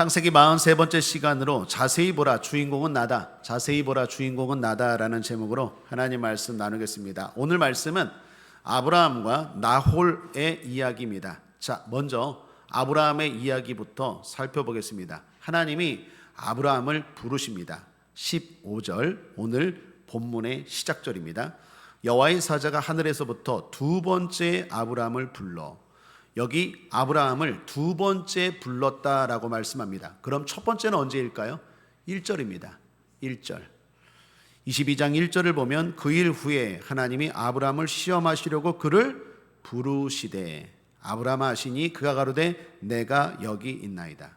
창세기 43번째 시간으로 자세히 보라 주인공은 나다, 자세히 보라 주인공은 나다라는 제목으로 하나님 말씀 나누겠습니다. 오늘 말씀은 아브라함과 나홀의 이야기입니다. 자, 먼저 아브라함의 이야기부터 살펴보겠습니다. 하나님이 아브라함을 부르십니다. 15절, 오늘 본문의 시작절입니다. 여호와의 사자가 하늘에서부터 두 번째 아브라함을 불러, 여기 아브라함을 두 번째 불렀다라고 말씀합니다. 그럼 첫 번째는 언제일까요? 1절입니다. 1절. 22장 1절을 보면 그 일 후에 하나님이 아브라함을 시험하시려고 그를 부르시되 아브라함아 하시니 그가 가로되 내가 여기 있나이다.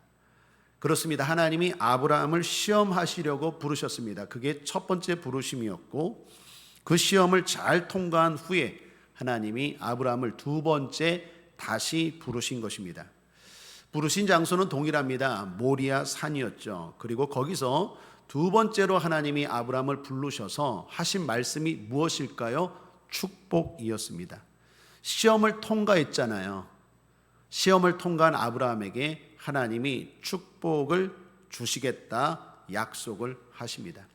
그렇습니다. 하나님이 아브라함을 시험하시려고 부르셨습니다. 그게 첫 번째 부르심이었고, 그 시험을 잘 통과한 후에 하나님이 아브라함을 두 번째 다시 부르신 것입니다. 부르신 장소는 동일합니다. 모리아 산이었죠. 그리고 거기서 두 번째로 하나님이 아브라함을 부르셔서 하신 말씀이 무엇일까요? 축복이었습니다. 시험을 통과했잖아요. 시험을 통과한 아브라함에게 하나님이 축복을 주시겠다 약속을 하십니다.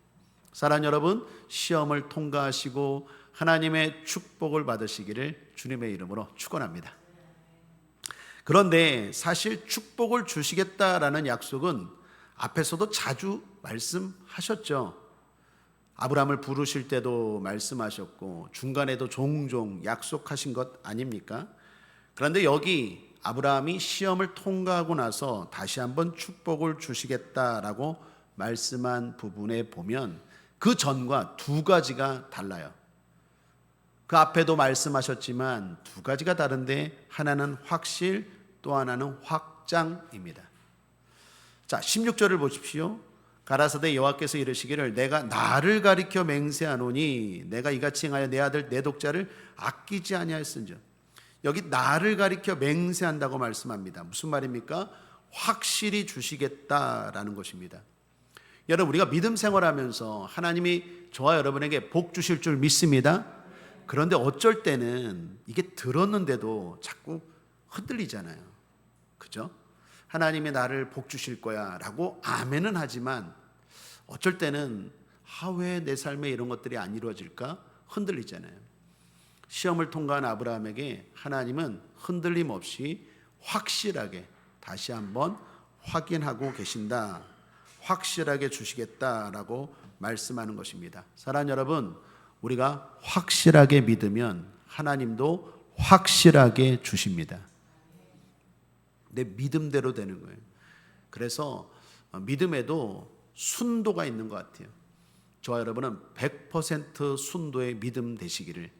사랑하는 여러분, 시험을 통과하시고 하나님의 축복을 받으시기를 주님의 이름으로 축원합니다. 그런데 사실 축복을 주시겠다라는 약속은 앞에서도 자주 말씀하셨죠. 아브라함을 부르실 때도 말씀하셨고 중간에도 종종 약속하신 것 아닙니까? 그런데 여기 아브라함이 시험을 통과하고 나서 다시 한번 축복을 주시겠다라고 말씀한 부분에 보면 그 전과 두 가지가 달라요. 그 앞에도 말씀하셨지만 두 가지가 다른데 하나는 확실, 또 하나는 확장입니다. 자, 16절을 보십시오. 가라사대 여호와께서 이르시기를 내가 나를 가리켜 맹세하노니 내가 이같이 행하여 내 아들 내 독자를 아끼지 아니하였은즉. 여기 나를 가리켜 맹세한다고 말씀합니다. 무슨 말입니까? 확실히 주시겠다라는 것입니다. 여러분, 우리가 믿음 생활하면서 하나님이 저와 여러분에게 복 주실 줄 믿습니다. 그런데 어쩔 때는 이게 들었는데도 자꾸 흔들리잖아요. 그죠? 하나님이 나를 복 주실 거야 라고 아멘은 하지만 어쩔 때는 왜 내 삶에 이런 것들이 안 이루어질까 흔들리잖아요. 시험을 통과한 아브라함에게 하나님은 흔들림 없이 확실하게 다시 한번 확인하고 계신다, 확실하게 주시겠다라고 말씀하는 것입니다. 사랑하는 여러분, 우리가 확실하게 믿으면 하나님도 확실하게 주십니다. 내 믿음대로 되는 거예요. 그래서 믿음에도 순도가 있는 것 같아요. 저와 여러분은 100% 순도의 믿음 되시기를,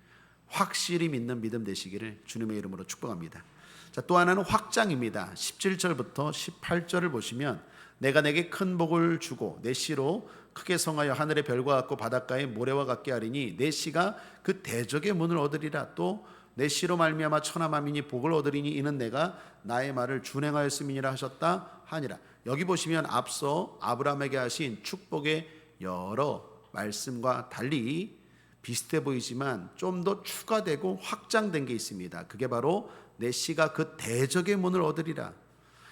확실히 믿는 믿음 되시기를 주님의 이름으로 축복합니다. 자, 또 하나는 확장입니다. 17절부터 18절을 보시면 내가 내게 큰 복을 주고 내 씨로 크게 성하여 하늘의 별과 같고 바닷가의 모래와 같게 하리니 내 씨가 그 대적의 문을 얻으리라. 또 내 씨로 말미암아 천하 만민이 복을 얻으리니 이는 내가 나의 말을 준행하였음이니라 하셨다 하니라. 여기 보시면 앞서 아브라함에게 하신 축복의 여러 말씀과 달리 비슷해 보이지만 좀 더 추가되고 확장된 게 있습니다. 그게 바로 내 씨가 그 대적의 문을 얻으리라.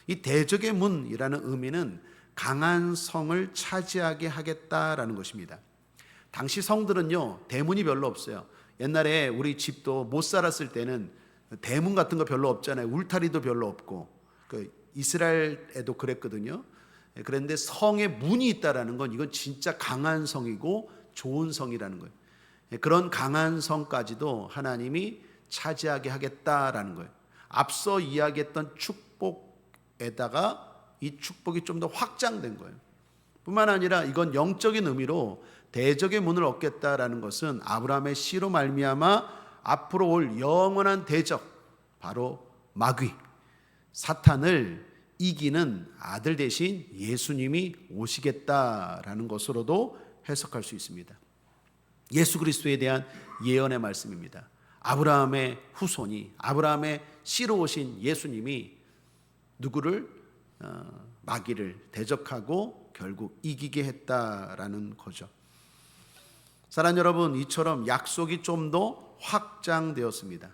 이 대적의 문이라는 의미는 강한 성을 차지하게 하겠다라는 것입니다. 당시 성들은요, 대문이 별로 없어요. 옛날에 우리 집도 못 살았을 때는 대문 같은 거 별로 없잖아요. 울타리도 별로 없고. 이스라엘에도 그랬거든요. 그런데 성에 문이 있다라는 건 이건 진짜 강한 성이고 좋은 성이라는 거예요. 그런 강한 성까지도 하나님이 차지하게 하겠다라는 거예요. 앞서 이야기했던 축복에다가 이 축복이 좀 더 확장된 거예요. 뿐만 아니라 이건 영적인 의미로 대적의 문을 얻겠다라는 것은 아브라함의 씨로 말미암아 앞으로 올 영원한 대적, 바로 마귀, 사탄을 이기는 아들 대신 예수님이 오시겠다라는 것으로도 해석할 수 있습니다. 예수 그리스도에 대한 예언의 말씀입니다. 아브라함의 후손이, 아브라함의 씨로 오신 예수님이 누구를 마귀를 대적하고 결국 이기게 했다라는 거죠. 사랑하는 여러분, 이처럼 약속이 좀 더 확장되었습니다.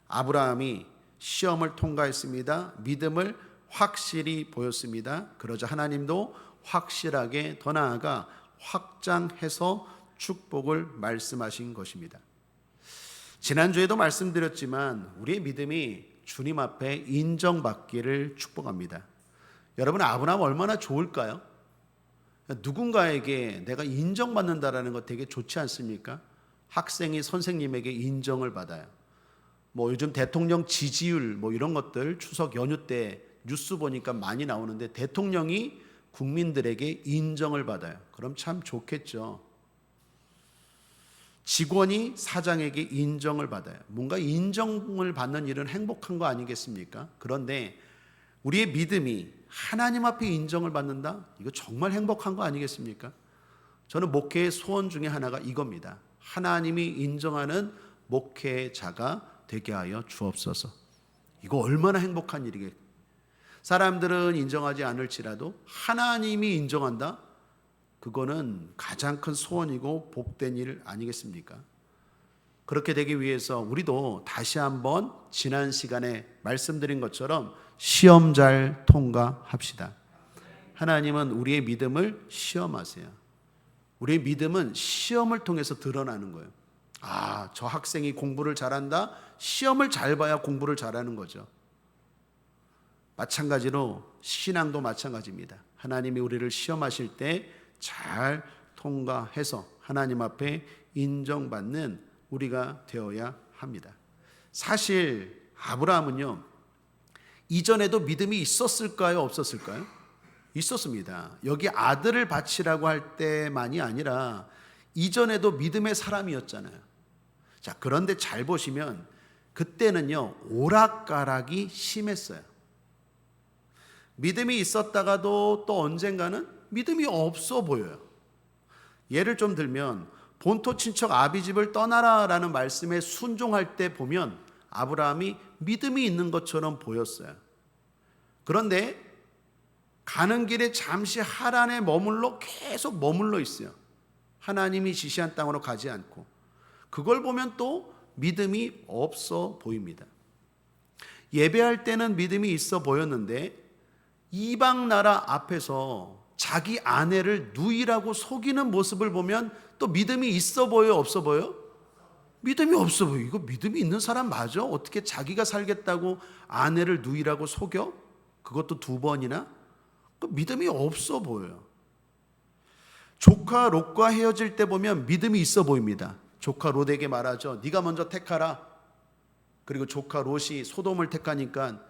아브라함이 시험을 통과했습니다. 믿음을 확실히 보였습니다. 그러자 하나님도 확실하게 더 나아가 확장해서 축복을 말씀하신 것입니다. 지난주에도 말씀드렸지만 우리의 믿음이 주님 앞에 인정받기를 축복합니다. 여러분, 아브라함 얼마나 좋을까요? 누군가에게 내가 인정받는다라는 거 되게 좋지 않습니까? 학생이 선생님에게 인정을 받아요. 요즘 대통령 지지율 이런 것들 추석 연휴 때 뉴스 보니까 많이 나오는데 대통령이 국민들에게 인정을 받아요. 그럼 참 좋겠죠. 직원이 사장에게 인정을 받아요. 뭔가 인정을 받는 일은 행복한 거 아니겠습니까? 그런데 우리의 믿음이 하나님 앞에 인정을 받는다? 이거 정말 행복한 거 아니겠습니까? 저는 목회의 소원 중에 하나가 이겁니다. 하나님이 인정하는 목회자가 되게 하여 주옵소서. 이거 얼마나 행복한 일이겠어요. 사람들은 인정하지 않을지라도 하나님이 인정한다? 그거는 가장 큰 소원이고 복된 일 아니겠습니까? 그렇게 되기 위해서 우리도 다시 한번 지난 시간에 말씀드린 것처럼 시험 잘 통과합시다. 하나님은 우리의 믿음을 시험하세요. 우리의 믿음은 시험을 통해서 드러나는 거예요. 저 학생이 공부를 잘한다? 시험을 잘 봐야 공부를 잘하는 거죠. 마찬가지로 신앙도 마찬가지입니다. 하나님이 우리를 시험하실 때 잘 통과해서 하나님 앞에 인정받는 우리가 되어야 합니다. 사실 아브라함은요, 이전에도 믿음이 있었을까요? 없었을까요? 있었습니다. 여기 아들을 바치라고 할 때만이 아니라 이전에도 믿음의 사람이었잖아요. 자, 그런데 잘 보시면 그때는요, 오락가락이 심했어요. 믿음이 있었다가도 또 언젠가는 믿음이 없어 보여요. 예를 좀 들면 본토 친척 아비집을 떠나라라는 말씀에 순종할 때 보면 아브라함이 믿음이 있는 것처럼 보였어요. 그런데 가는 길에 잠시 하란에 계속 머물러 있어요. 하나님이 지시한 땅으로 가지 않고. 그걸 보면 또 믿음이 없어 보입니다. 예배할 때는 믿음이 있어 보였는데 이방 나라 앞에서 자기 아내를 누이라고 속이는 모습을 보면 또 믿음이 있어 보여, 없어 보여? 믿음이 없어 보여. 이거 믿음이 있는 사람 맞아? 어떻게 자기가 살겠다고 아내를 누이라고 속여? 그것도 2번이나? 믿음이 없어 보여요. 조카 롯과 헤어질 때 보면 믿음이 있어 보입니다. 조카 롯에게 말하죠. 네가 먼저 택하라. 그리고 조카 롯이 소돔을 택하니까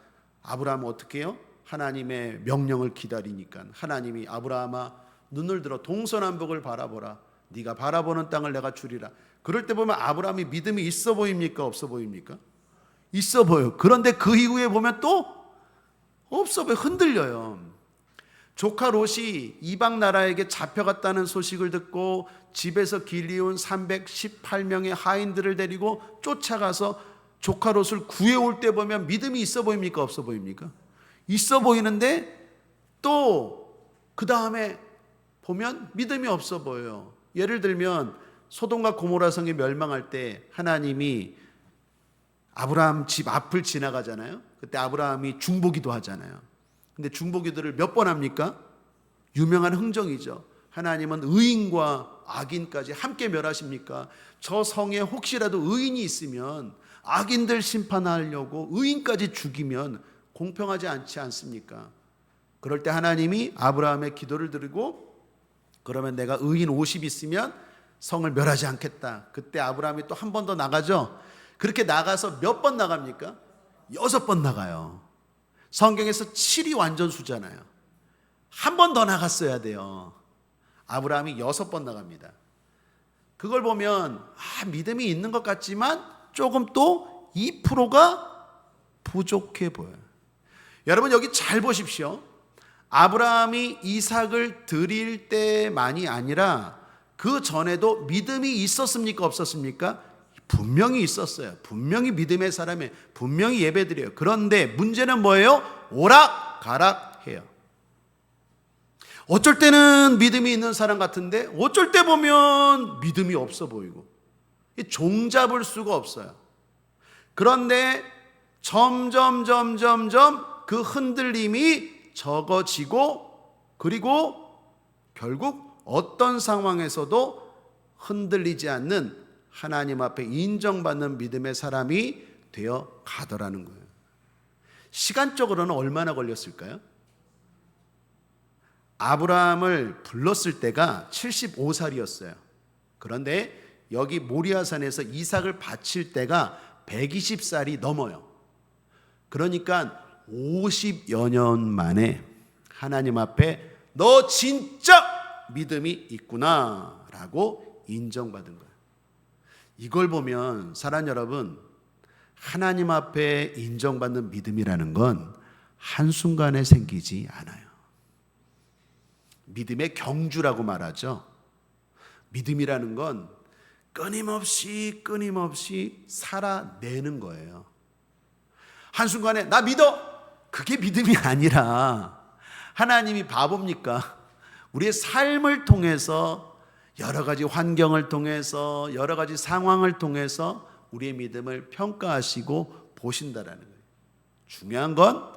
아브라함은 어떻게 해요? 하나님의 명령을 기다리니까 하나님이 아브라함아 눈을 들어 동서남북을 바라보라. 네가 바라보는 땅을 내가 주리라. 그럴 때 보면 아브라함이 믿음이 있어 보입니까? 없어 보입니까? 있어 보여요. 그런데 그 이후에 보면 또 없어 보여요. 흔들려요. 조카 롯이 이방 나라에게 잡혀갔다는 소식을 듣고 집에서 길리운 318명의 하인들을 데리고 쫓아가서 조카 롯을 구해올 때 보면 믿음이 있어 보입니까? 없어 보입니까? 있어 보이는데 또 그 다음에 보면 믿음이 없어 보여요. 예를 들면 소돔과 고모라 성이 멸망할 때 하나님이 아브라함 집 앞을 지나가잖아요. 그때 아브라함이 중보기도 하잖아요. 근데 중보기도를 몇 번 합니까? 유명한 흥정이죠. 하나님은 의인과 악인까지 함께 멸하십니까? 저 성에 혹시라도 의인이 있으면 악인들 심판하려고 의인까지 죽이면 공평하지 않지 않습니까? 그럴 때 하나님이 아브라함의 기도를 들고 그러면 내가 의인 50 있으면 성을 멸하지 않겠다. 그때 아브라함이 또 한 번 더 나가죠. 그렇게 나가서 몇 번 나갑니까? 6번 나가요. 성경에서 7이 완전수잖아요. 한 번 더 나갔어야 돼요. 아브라함이 6번 나갑니다. 그걸 보면 믿음이 있는 것 같지만 조금 또 2%가 부족해 보여요. 여러분 여기 잘 보십시오. 아브라함이 이삭을 드릴 때만이 아니라 그 전에도 믿음이 있었습니까? 없었습니까? 분명히 있었어요. 분명히 믿음의 사람이 분명히 예배드려요. 그런데 문제는 뭐예요? 오락가락해요. 어쩔 때는 믿음이 있는 사람 같은데 어쩔 때 보면 믿음이 없어 보이고 종잡을 수가 없어요. 그런데 점점 그 흔들림이 적어지고 그리고 결국 어떤 상황에서도 흔들리지 않는 하나님 앞에 인정받는 믿음의 사람이 되어 가더라는 거예요. 시간적으로는 얼마나 걸렸을까요? 아브라함을 불렀을 때가 75살이었어요. 그런데 여기 모리아산에서 이삭을 바칠 때가 120살이 넘어요. 그러니까 50여 년 만에 하나님 앞에 너 진짜 믿음이 있구나 라고 인정받은 거예요. 이걸 보면 사랑 여러분, 하나님 앞에 인정받는 믿음이라는 건 한순간에 생기지 않아요. 믿음의 경주라고 말하죠. 믿음이라는 건 끊임없이 살아내는 거예요. 한순간에 나 믿어! 그게 믿음이 아니라 하나님이 바보입니까? 우리의 삶을 통해서 여러 가지 환경을 통해서 여러 가지 상황을 통해서 우리의 믿음을 평가하시고 보신다라는 거예요. 중요한 건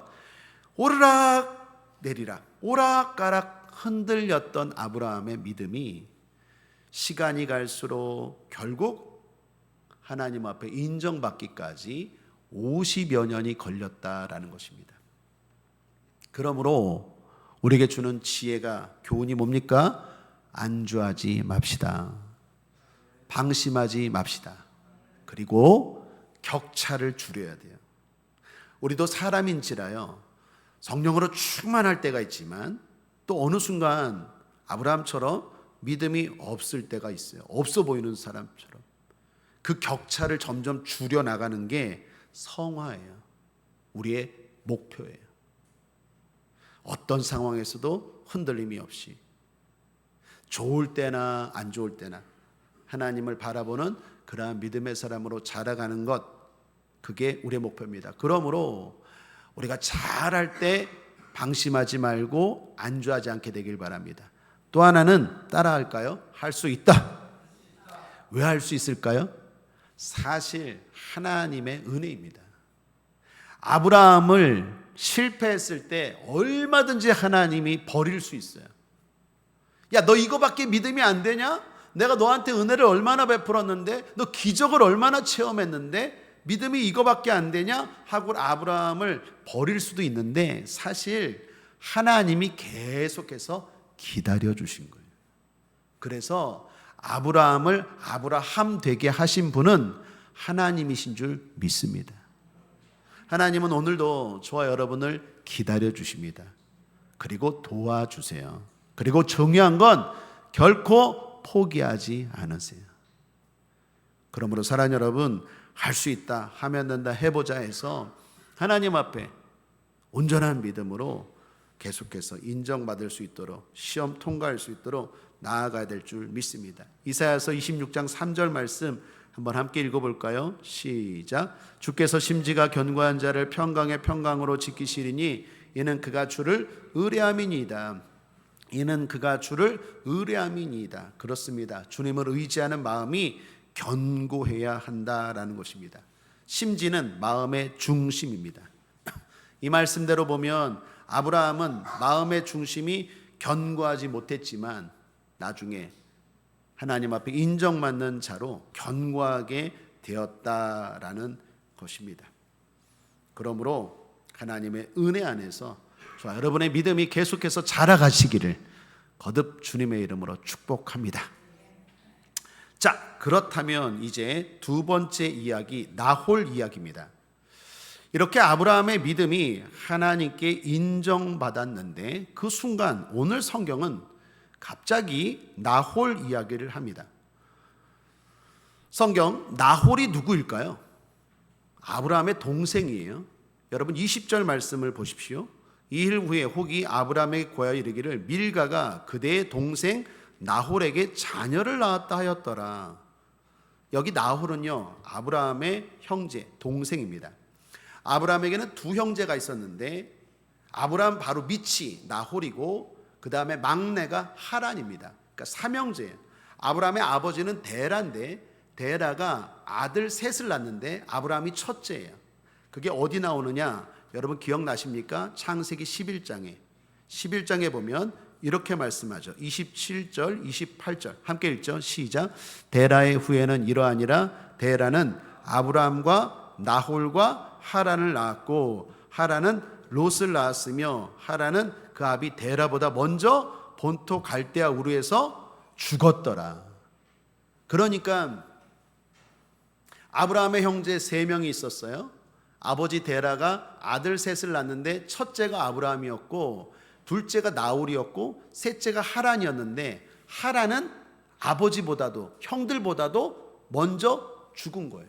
오르락 내리락 오락가락 흔들렸던 아브라함의 믿음이 시간이 갈수록 결국 하나님 앞에 인정받기까지 50여 년이 걸렸다라는 것입니다. 그러므로 우리에게 주는 지혜가 교훈이 뭡니까? 안주하지 맙시다. 방심하지 맙시다. 그리고 격차를 줄여야 돼요. 우리도 사람인지라요, 성령으로 충만할 때가 있지만 또 어느 순간 아브라함처럼 믿음이 없을 때가 있어요. 없어 보이는 사람처럼. 그 격차를 점점 줄여나가는 게 성화예요. 우리의 목표예요. 어떤 상황에서도 흔들림이 없이 좋을 때나 안 좋을 때나 하나님을 바라보는 그러한 믿음의 사람으로 자라가는 것, 그게 우리의 목표입니다. 그러므로 우리가 잘할 때 방심하지 말고 안주하지 않게 되길 바랍니다. 또 하나는 따라할까요? 할 수 있다. 왜 할 수 있을까요? 사실 하나님의 은혜입니다. 아브라함을 실패했을 때 얼마든지 하나님이 버릴 수 있어요. 야, 너 이거밖에 믿음이 안 되냐? 내가 너한테 은혜를 얼마나 베풀었는데, 너 기적을 얼마나 체험했는데 믿음이 이거밖에 안 되냐? 하고 아브라함을 버릴 수도 있는데 사실 하나님이 계속해서 기다려 주신 거예요. 그래서 아브라함을 아브라함 되게 하신 분은 하나님이신 줄 믿습니다. 하나님은 오늘도 저와 여러분을 기다려 주십니다. 그리고 도와주세요. 그리고 중요한 건 결코 포기하지 않으세요. 그러므로 사랑하는 여러분, 할 수 있다, 하면 된다, 해보자 해서 하나님 앞에 온전한 믿음으로 계속해서 인정받을 수 있도록, 시험 통과할 수 있도록 나아가야 될 줄 믿습니다. 이사야서 26장 3절 말씀 한번 함께 읽어볼까요? 시작. 주께서 심지가 견고한 자를 평강의 평강으로 지키시리니 이는 그가 주를 의뢰함이니이다. 이는 그가 주를 의뢰함이니이다. 그렇습니다. 주님을 의지하는 마음이 견고해야 한다라는 것입니다. 심지는 마음의 중심입니다. 이 말씀대로 보면 아브라함은 마음의 중심이 견고하지 못했지만 나중에 하나님 앞에 인정받는 자로 견고하게 되었다라는 것입니다. 그러므로 하나님의 은혜 안에서 저와 여러분의 믿음이 계속해서 자라가시기를 거듭 주님의 이름으로 축복합니다. 자, 그렇다면 이제 두 번째 이야기, 나홀 이야기입니다. 이렇게 아브라함의 믿음이 하나님께 인정받았는데 그 순간 오늘 성경은 갑자기 나홀 이야기를 합니다. 성경, 나홀이 누구일까요? 아브라함의 동생이에요. 여러분 20절 말씀을 보십시오. 이일 후에 혹이 아브라함에게 고하여 이르기를 밀가가 그대의 동생 나홀에게 자녀를 낳았다 하였더라. 여기 나홀은요, 아브라함의 형제, 동생입니다. 아브라함에게는 두 형제가 있었는데 아브라함 바로 밑이 나홀이고 그 다음에 막내가 하란입니다. 그러니까 삼형제예요. 아브라함의 아버지는 데라인데 데라가 아들 셋을 낳는데 아브라함이 첫째예요. 그게 어디 나오느냐? 여러분 기억나십니까? 창세기 11장에 보면 이렇게 말씀하죠. 27절, 28절 함께 읽죠. 시작. 데라의 후예는 이러하니라. 데라는 아브라함과 나홀과 하란을 낳았고 하란은 롯을 낳았으며 하란은 그 아비 데라보다 먼저 본토 갈대아 우르에서 죽었더라. 그러니까 아브라함의 형제 3명이 있었어요. 아버지 데라가 아들 셋을 낳는데 첫째가 아브라함이었고 둘째가 나홀이었고 셋째가 하란이었는데 하란은 아버지보다도 형들보다도 먼저 죽은 거예요.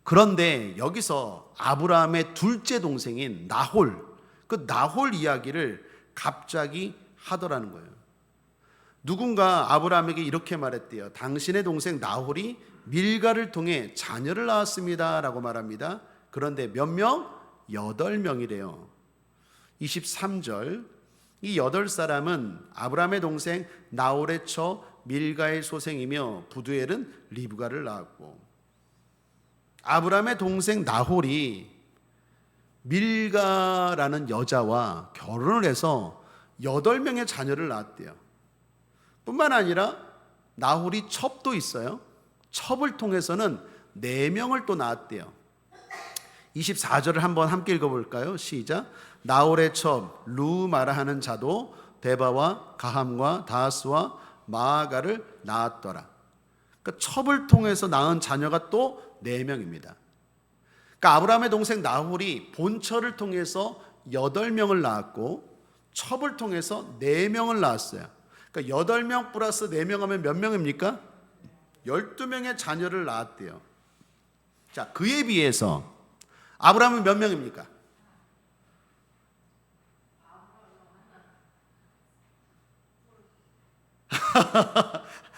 그런데 여기서 아브라함의 둘째 동생인 나홀, 그 나홀 이야기를 갑자기 하더라는 거예요. 누군가 아브라함에게 이렇게 말했대요. 당신의 동생 나홀이 밀가를 통해 자녀를 낳았습니다 라고 말합니다. 그런데 몇 명? 8명이래요 23절. 이 8사람은 아브라함의 동생 나홀의 처 밀가의 소생이며 부두엘은 리브가를 낳았고, 아브라함의 동생 나홀이 밀가라는 여자와 결혼을 해서 8명의 자녀를 낳았대요. 뿐만 아니라 나홀이 첩도 있어요. 첩을 통해서는 4명을 또 낳았대요. 24절을 한번 함께 읽어볼까요? 시작. 나홀의 첩 루마라 하는 자도 데바와 가함과 다하스와 마아가를 낳았더라. 그러니까 첩을 통해서 낳은 자녀가 또 4명입니다. 그러니까 아브라함의 동생 나홀이 본처를 통해서 8명을 낳았고 첩을 통해서 4명을 낳았어요. 그러니까 8명 플러스 4명 하면 몇 명입니까? 12명의 자녀를 낳았대요. 자, 그에 비해서 아브라함은 몇 명입니까?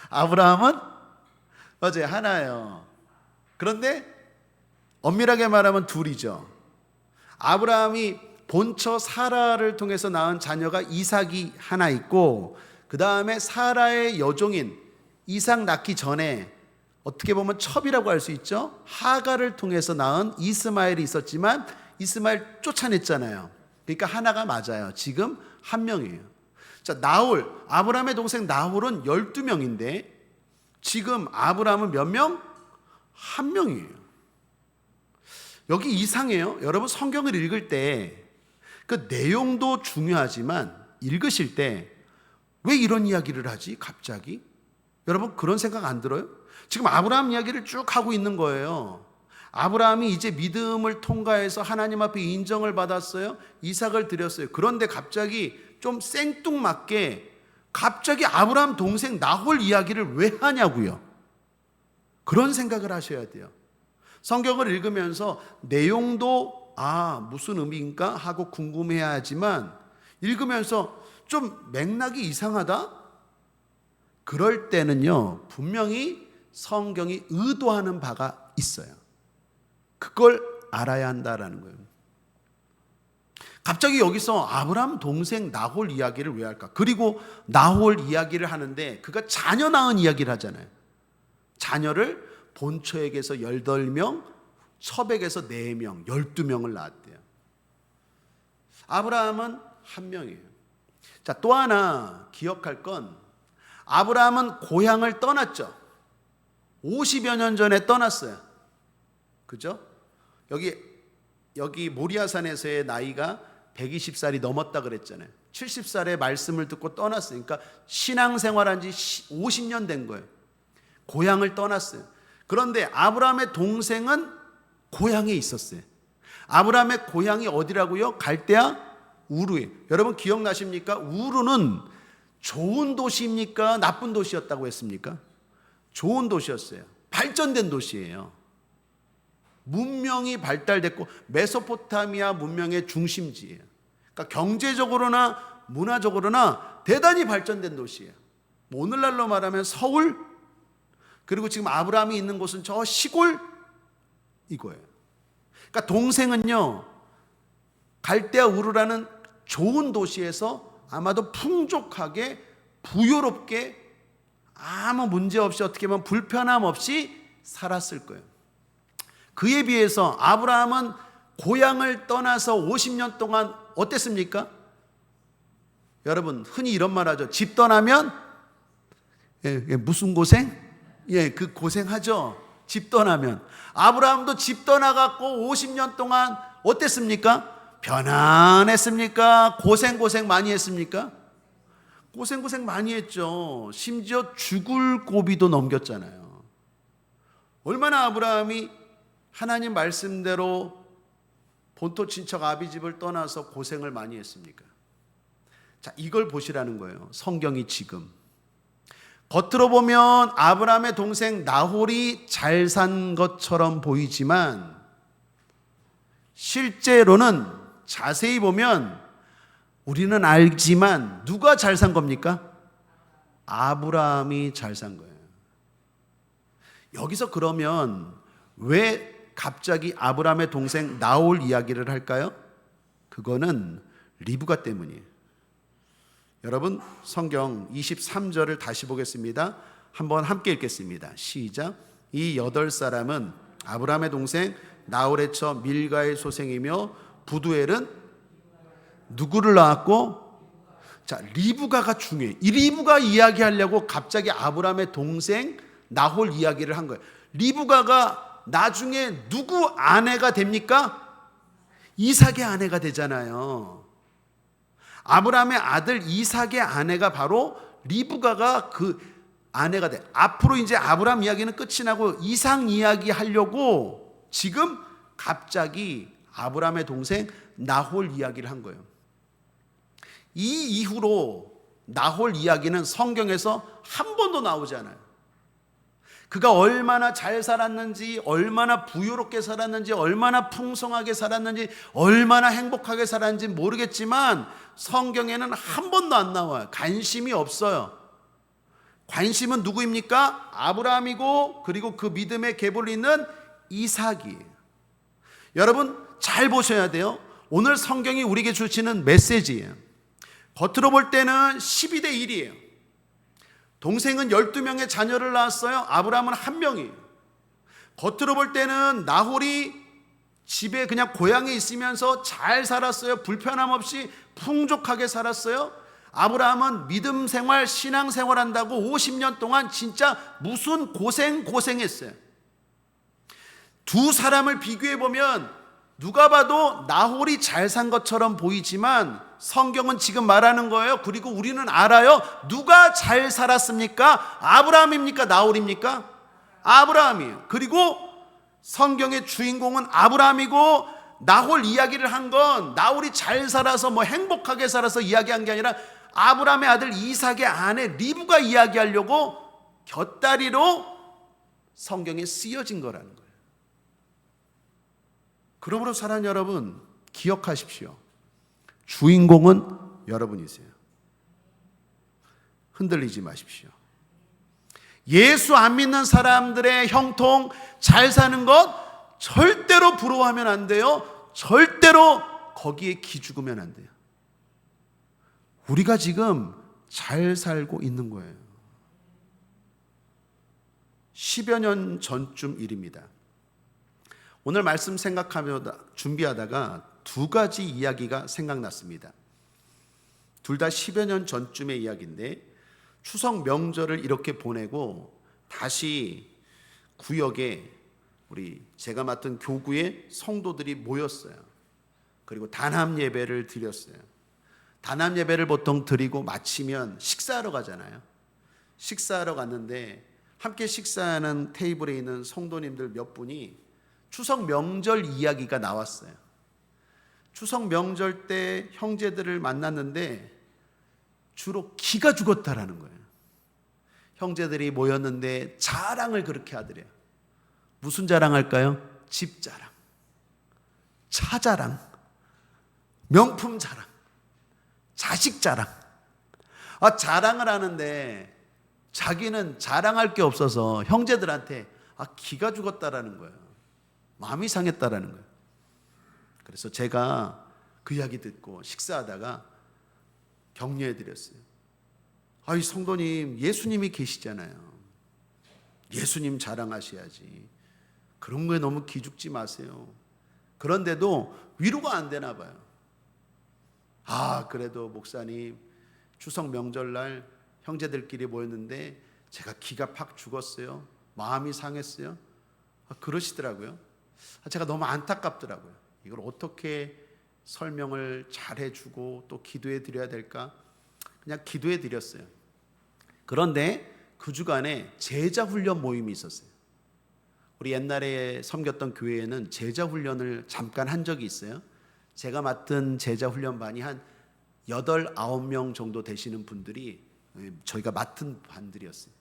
아브라함은 맞아요, 하나예요. 그런데 엄밀하게 말하면 둘이죠. 아브라함이 본처 사라를 통해서 낳은 자녀가 이삭이 하나 있고, 그 다음에 사라의 여종인 이삭 낳기 전에 어떻게 보면 첩이라고 할 수 있죠. 하가를 통해서 낳은 이스마엘이 있었지만 이스마엘 쫓아냈잖아요. 그러니까 하나가 맞아요. 지금 1명이에요. 자, 나홀, 아브라함의 동생 나홀은 12명인데 지금 아브라함은 몇 명? 1명이에요. 여기 이상해요. 여러분 성경을 읽을 때 그 내용도 중요하지만 읽으실 때 왜 이런 이야기를 하지? 갑자기? 여러분 그런 생각 안 들어요? 지금 아브라함 이야기를 쭉 하고 있는 거예요. 아브라함이 이제 믿음을 통과해서 하나님 앞에 인정을 받았어요. 이삭을 드렸어요. 그런데 갑자기 좀 생뚱맞게 갑자기 아브라함 동생 나홀 이야기를 왜 하냐고요. 그런 생각을 하셔야 돼요. 성경을 읽으면서 내용도 무슨 의미인가 하고 궁금해야 하지만 읽으면서 좀 맥락이 이상하다? 그럴 때는요 분명히 성경이 의도하는 바가 있어요. 그걸 알아야 한다라는 거예요. 갑자기 여기서 아브라함 동생 나홀 이야기를 왜 할까? 그리고 나홀 이야기를 하는데 그가 자녀 낳은 이야기를 하잖아요. 자녀를 본처에게서 18명, 첩에게서 4명, 12명을 낳았대요. 아브라함은 1명이에요. 자, 또 하나 기억할 건 아브라함은 고향을 떠났죠. 50여 년 전에 떠났어요. 그죠? 여기 모리아산에서의 나이가 120살이 넘었다 그랬잖아요. 70살에 말씀을 듣고 떠났어요. 그러니까 신앙생활한 지 50년 된 거예요. 고향을 떠났어요. 그런데 아브라함의 동생은 고향에 있었어요. 아브라함의 고향이 어디라고요? 갈대아 우르에. 여러분 기억나십니까? 우르는 좋은 도시입니까? 나쁜 도시였다고 했습니까? 좋은 도시였어요. 발전된 도시예요. 문명이 발달됐고 메소포타미아 문명의 중심지예요. 그러니까 경제적으로나 문화적으로나 대단히 발전된 도시예요. 오늘날로 말하면 서울, 그리고 지금 아브라함이 있는 곳은 저 시골 이거예요. 그러니까 동생은요 갈대아 우르라는 좋은 도시에서 아마도 풍족하게 부유롭게 아무 문제 없이 어떻게 보면 불편함 없이 살았을 거예요. 그에 비해서 아브라함은 고향을 떠나서 50년 동안 어땠습니까? 여러분 흔히 이런 말 하죠. 집 떠나면 무슨 고생? 그 고생하죠. 집 떠나면. 아브라함도 집 떠나갖고 50년 동안 어땠습니까? 편안했습니까? 고생 많이 했습니까? 고생 많이 했죠. 심지어 죽을 고비도 넘겼잖아요. 얼마나 아브라함이 하나님 말씀대로 본토 친척 아비집을 떠나서 고생을 많이 했습니까? 자, 이걸 보시라는 거예요. 성경이 지금 겉으로 보면 아브라함의 동생 나홀이 잘 산 것처럼 보이지만 실제로는 자세히 보면 우리는 알지만 누가 잘 산 겁니까? 아브라함이 잘 산 거예요. 여기서 그러면 왜 갑자기 아브라함의 동생 나홀 이야기를 할까요? 그거는 리브가 때문이에요. 여러분 성경 23절을 다시 보겠습니다. 한번 함께 읽겠습니다. 시작. 이 8사람은 아브라함의 동생 나홀의 처 밀가의 소생이며 부두엘은 누구를 낳았고? 자, 리브가가 중요해. 이 리브가 이야기하려고 갑자기 아브라함의 동생 나홀 이야기를 한 거예요. 리브가가 나중에 누구 아내가 됩니까? 이삭의 아내가 되잖아요. 아브라함의 아들 이삭의 아내가 바로 리브가가 그 아내가 돼. 앞으로 이제 아브라함 이야기는 끝이 나고 이삭 이야기 하려고 지금 갑자기 아브라함의 동생 나홀 이야기를 한 거예요. 이 이후로 나홀 이야기는 성경에서 한 번도 나오지 않아요. 그가 얼마나 잘 살았는지, 얼마나 부유롭게 살았는지, 얼마나 풍성하게 살았는지, 얼마나 행복하게 살았는지 모르겠지만 성경에는 한 번도 안 나와요. 관심이 없어요. 관심은 누구입니까? 아브라함이고 그리고 그 믿음의 계보를 잇는 이삭이에요. 여러분 잘 보셔야 돼요. 오늘 성경이 우리에게 주시는 메시지예요. 겉으로 볼 때는 12대 1이에요. 동생은 12명의 자녀를 낳았어요. 아브라함은 1명이에요. 겉으로 볼 때는 나홀이 집에 그냥 고향에 있으면서 잘 살았어요. 불편함 없이 풍족하게 살았어요. 아브라함은 믿음 생활, 신앙 생활 한다고 50년 동안 진짜 무슨 고생했어요. 두 사람을 비교해 보면 누가 봐도 나홀이 잘 산 것처럼 보이지만 성경은 지금 말하는 거예요. 그리고 우리는 알아요. 누가 잘 살았습니까? 아브라함입니까? 나홀입니까? 아브라함이에요. 그리고 성경의 주인공은 아브라함이고 나홀 이야기를 한 건 나홀이 잘 살아서 뭐 행복하게 살아서 이야기한 게 아니라 아브라함의 아들 이삭의 아내 리브가 이야기하려고 곁다리로 성경에 쓰여진 거라는 거예요. 그러므로 사랑하는 여러분 기억하십시오. 주인공은 여러분이세요. 흔들리지 마십시오. 예수 안 믿는 사람들의 형통 잘 사는 것 절대로 부러워하면 안 돼요. 절대로 거기에 기죽으면 안 돼요. 우리가 지금 잘 살고 있는 거예요. 10여 년 전쯤 일입니다. 오늘 말씀 생각하며 준비하다가 두 가지 이야기가 생각났습니다. 둘 다 10여 년 전쯤의 이야기인데 추석 명절을 이렇게 보내고 다시 구역에 제가 맡은 교구에 성도들이 모였어요. 그리고 단합 예배를 드렸어요. 단합 예배를 보통 드리고 마치면 식사하러 가잖아요. 식사하러 갔는데 함께 식사하는 테이블에 있는 성도님들 몇 분이 추석 명절 이야기가 나왔어요. 추석 명절 때 형제들을 만났는데 주로 기가 죽었다라는 거예요. 형제들이 모였는데 자랑을 그렇게 하더래요. 무슨 자랑할까요? 집 자랑, 차 자랑, 명품 자랑, 자식 자랑. 자랑을 하는데 자기는 자랑할 게 없어서 형제들한테 기가 죽었다라는 거예요. 마음이 상했다라는 거예요. 그래서 제가 그 이야기 듣고 식사하다가 격려해 드렸어요. 이 성도님, 예수님이 계시잖아요. 예수님 자랑하셔야지. 그런 거에 너무 기죽지 마세요. 그런데도 위로가 안 되나 봐요. 그래도 목사님 추석 명절날 형제들끼리 모였는데 제가 기가 팍 죽었어요. 마음이 상했어요. 그러시더라고요. 제가 너무 안타깝더라고요. 이걸 어떻게 설명을 잘 해주고 또 기도해 드려야 될까? 그냥 기도해 드렸어요. 그런데 그 주간에 제자 훈련 모임이 있었어요. 우리 옛날에 섬겼던 교회에는 제자 훈련을 잠깐 한 적이 있어요. 제가 맡은 제자 훈련반이 한 8, 9명 정도 되시는 분들이 저희가 맡은 반들이었어요.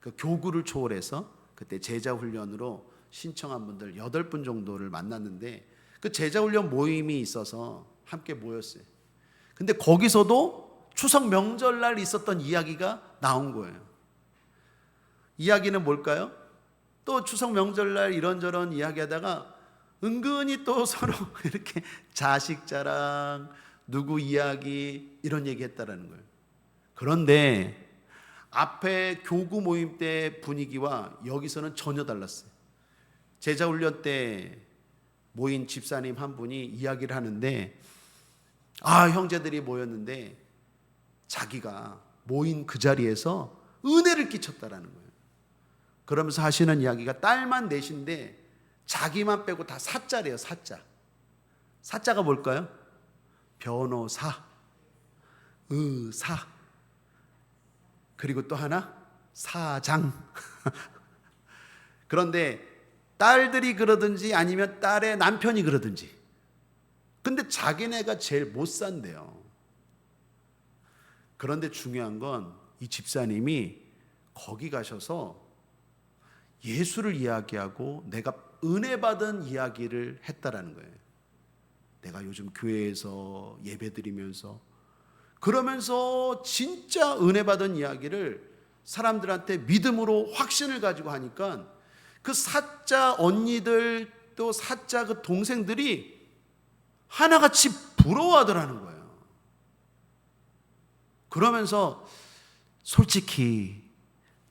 그 교구를 초월해서 그때 제자 훈련으로 신청한 분들 8분 정도를 만났는데 그 제자 훈련 모임이 있어서 함께 모였어요. 근데 거기서도 추석 명절날 있었던 이야기가 나온 거예요. 이야기는 뭘까요? 또 추석 명절날 이런저런 이야기하다가 은근히 또 서로 이렇게 자식 자랑, 누구 이야기 이런 얘기 했다라는 거예요. 그런데 앞에 교구 모임 때 분위기와 여기서는 전혀 달랐어요. 제자훈련 때 모인 집사님 한 분이 이야기를 하는데 형제들이 모였는데 자기가 모인 그 자리에서 은혜를 끼쳤다라는 거예요. 그러면서 하시는 이야기가 딸만 넷인데 자기만 빼고 다 사자래요. 사자가 뭘까요? 변호사, 의사, 그리고 또 하나 사장. 그런데 딸들이 그러든지 아니면 딸의 남편이 그러든지, 근데 자기네가 제일 못 산대요. 그런데 중요한 건 이 집사님이 거기 가셔서 예수를 이야기하고 내가 은혜 받은 이야기를 했다라는 거예요. 내가 요즘 교회에서 예배드리면서 그러면서 진짜 은혜 받은 이야기를 사람들한테 믿음으로 확신을 가지고 하니까 그 사자 언니들 또 사자 그 동생들이 하나같이 부러워하더라는 거예요. 그러면서 솔직히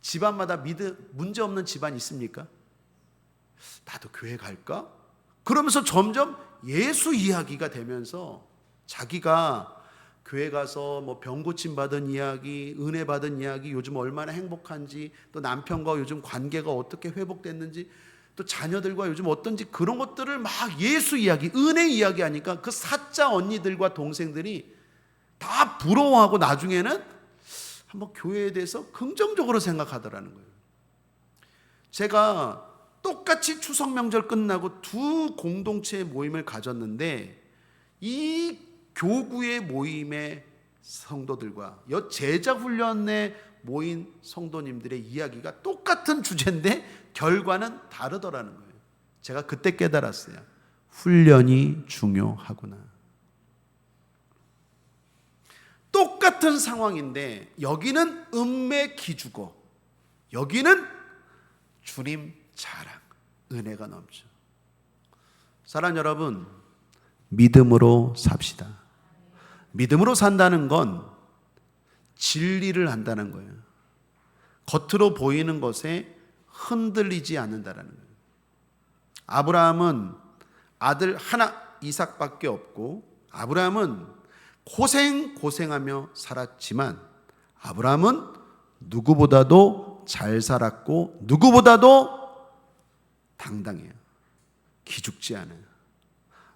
집안마다 문제 없는 집안 있습니까? 나도 교회 갈까? 그러면서 점점 예수 이야기가 되면서 자기가 교회 가서 뭐 병 고침 받은 이야기, 은혜 받은 이야기, 요즘 얼마나 행복한지, 또 남편과 요즘 관계가 어떻게 회복됐는지, 또 자녀들과 요즘 어떤지 그런 것들을 막 예수 이야기, 은혜 이야기 하니까 그 사자 언니들과 동생들이 다 부러워하고 나중에는 한번 교회에 대해서 긍정적으로 생각하더라는 거예요. 제가 똑같이 추석 명절 끝나고 두 공동체의 모임을 가졌는데 이 교구의 모임의 성도들과 제자 훈련에 모인 성도님들의 이야기가 똑같은 주제인데 결과는 다르더라는 거예요. 제가 그때 깨달았어요. 훈련이 중요하구나. 똑같은 상황인데 여기는 음매 기주고 여기는 주님 자랑, 은혜가 넘쳐. 사랑하는 여러분, 믿음으로 삽시다. 믿음으로 산다는 건 진리를 한다는 거예요. 겉으로 보이는 것에 흔들리지 않는다는 거예요. 아브라함은 아들 하나 이삭밖에 없고 아브라함은 고생하며 살았지만 아브라함은 누구보다도 잘 살았고 누구보다도 당당해요. 기죽지 않아요.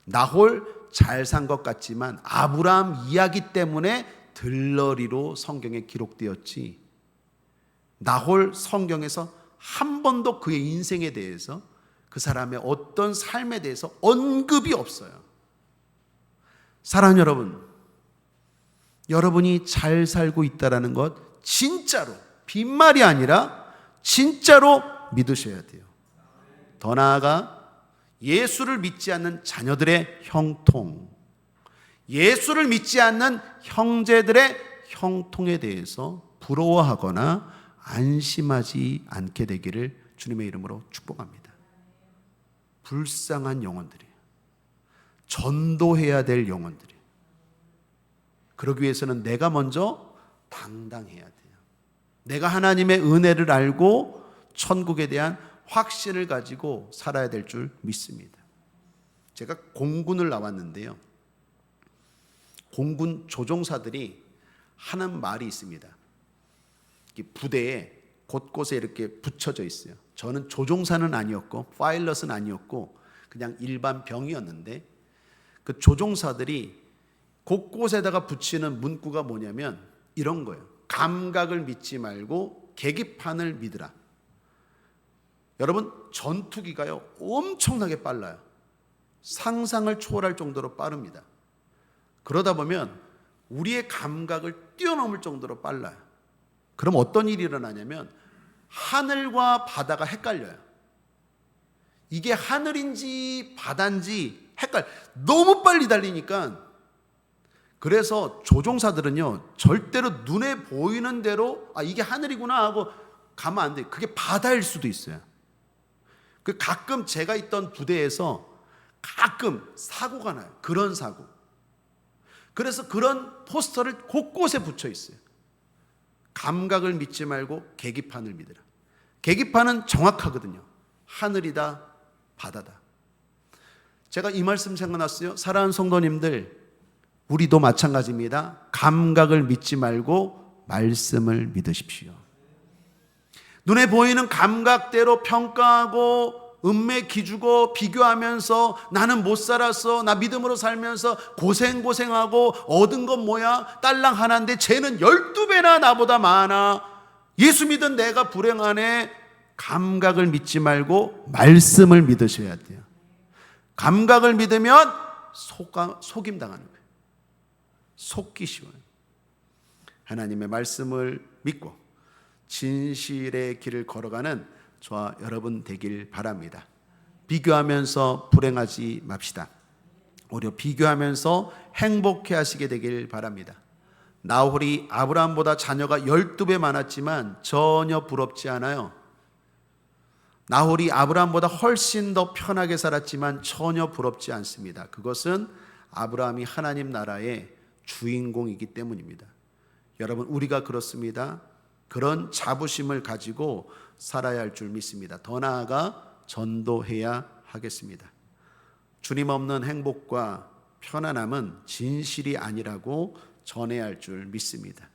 나홀 잘 산 것 같지만 아브라함 이야기 때문에 들러리로 성경에 기록되었지, 나홀 성경에서 한 번도 그의 인생에 대해서 그 사람의 어떤 삶에 대해서 언급이 없어요. 사랑하는 여러분, 여러분이 잘 살고 있다는 것 진짜로 빈말이 아니라 진짜로 믿으셔야 돼요. 더 나아가 예수를 믿지 않는 자녀들의 형통, 예수를 믿지 않는 형제들의 형통에 대해서 부러워하거나 안심하지 않게 되기를 주님의 이름으로 축복합니다. 불쌍한 영혼들이에요. 전도해야 될 영혼들이에요. 그러기 위해서는 내가 먼저 당당해야 돼요. 내가 하나님의 은혜를 알고 천국에 대한 확신을 가지고 살아야 될 줄 믿습니다. 제가 공군을 나왔는데요. 공군 조종사들이 하는 말이 있습니다. 부대에 곳곳에 이렇게 붙여져 있어요. 저는 조종사는 아니었고 파일럿은 아니었고 그냥 일반 병이었는데 그 조종사들이 곳곳에다가 붙이는 문구가 뭐냐면 이런 거예요. 감각을 믿지 말고 계기판을 믿으라. 여러분, 전투기가요 엄청나게 빨라요. 상상을 초월할 정도로 빠릅니다. 그러다 보면 우리의 감각을 뛰어넘을 정도로 빨라요. 그럼 어떤 일이 일어나냐면 하늘과 바다가 헷갈려요. 이게 하늘인지 바다인지 너무 빨리 달리니까. 그래서 조종사들은요 절대로 눈에 보이는 대로 이게 하늘이구나 하고 가면 안 돼요. 그게 바다일 수도 있어요. 가끔 제가 있던 부대에서 가끔 사고가 나요. 그런 사고. 그래서 그런 포스터를 곳곳에 붙여 있어요. 감각을 믿지 말고 계기판을 믿으라. 계기판은 정확하거든요. 하늘이다, 바다다. 제가 이 말씀 생각났어요. 사랑하는 성도님들, 우리도 마찬가지입니다. 감각을 믿지 말고 말씀을 믿으십시오. 눈에 보이는 감각대로 평가하고 음매 기주고 비교하면서 나는 못 살았어, 나 믿음으로 살면서 고생하고 얻은 건 뭐야? 딸랑 하나인데 쟤는 12배나 나보다 많아. 예수 믿은 내가 불행하네. 감각을 믿지 말고 말씀을 믿으셔야 돼요. 감각을 믿으면 속임 당하는 거예요. 속기 쉬워요. 하나님의 말씀을 믿고 진실의 길을 걸어가는 저와 여러분 되길 바랍니다. 비교하면서 불행하지 맙시다. 오히려 비교하면서 행복해 하시게 되길 바랍니다. 나홀이 아브라함보다 자녀가 12배 많았지만 전혀 부럽지 않아요. 나홀이 아브라함보다 훨씬 더 편하게 살았지만 전혀 부럽지 않습니다. 그것은 아브라함이 하나님 나라의 주인공이기 때문입니다. 여러분, 우리가 그렇습니다. 그런 자부심을 가지고 살아야 할 줄 믿습니다. 더 나아가 전도해야 하겠습니다. 주님 없는 행복과 편안함은 진실이 아니라고 전해야 할 줄 믿습니다.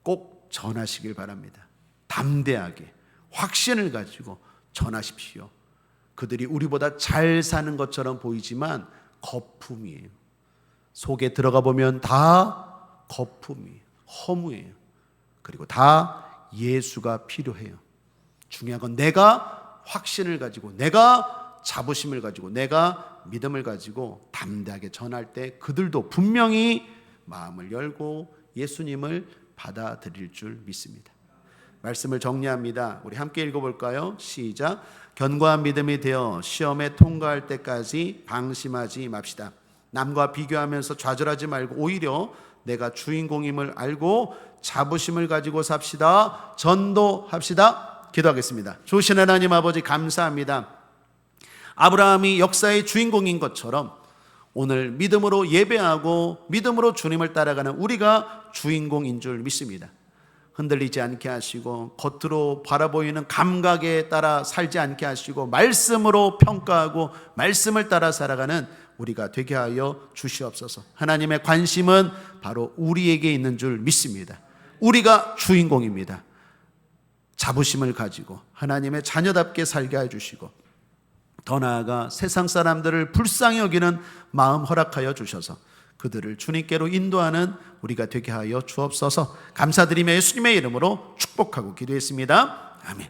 꼭 전하시길 바랍니다. 담대하게 확신을 가지고 전하십시오. 그들이 우리보다 잘 사는 것처럼 보이지만 거품이에요. 속에 들어가 보면 다 거품이에요. 허무해요. 그리고 다 예수가 필요해요. 중요한 건 내가 확신을 가지고, 내가 자부심을 가지고, 내가 믿음을 가지고 담대하게 전할 때 그들도 분명히 마음을 열고 예수님을 받아들일 줄 믿습니다. 말씀을 정리합니다. 우리 함께 읽어볼까요? 시작. 견고한 믿음이 되어 시험에 통과할 때까지 방심하지 맙시다. 남과 비교하면서 좌절하지 말고 오히려 내가 주인공임을 알고 자부심을 가지고 삽시다. 전도합시다. 기도하겠습니다. 좋으신 하나님 아버지, 감사합니다. 아브라함이 역사의 주인공인 것처럼 오늘 믿음으로 예배하고 믿음으로 주님을 따라가는 우리가 주인공인 줄 믿습니다. 흔들리지 않게 하시고 겉으로 바라보이는 감각에 따라 살지 않게 하시고 말씀으로 평가하고 말씀을 따라 살아가는 우리가 되게 하여 주시옵소서. 하나님의 관심은 바로 우리에게 있는 줄 믿습니다. 우리가 주인공입니다. 자부심을 가지고 하나님의 자녀답게 살게 해주시고 더 나아가 세상 사람들을 불쌍히 여기는 마음 허락하여 주셔서 그들을 주님께로 인도하는 우리가 되게 하여 주옵소서. 감사드리며 예수님의 이름으로 축복하고 기도했습니다. 아멘.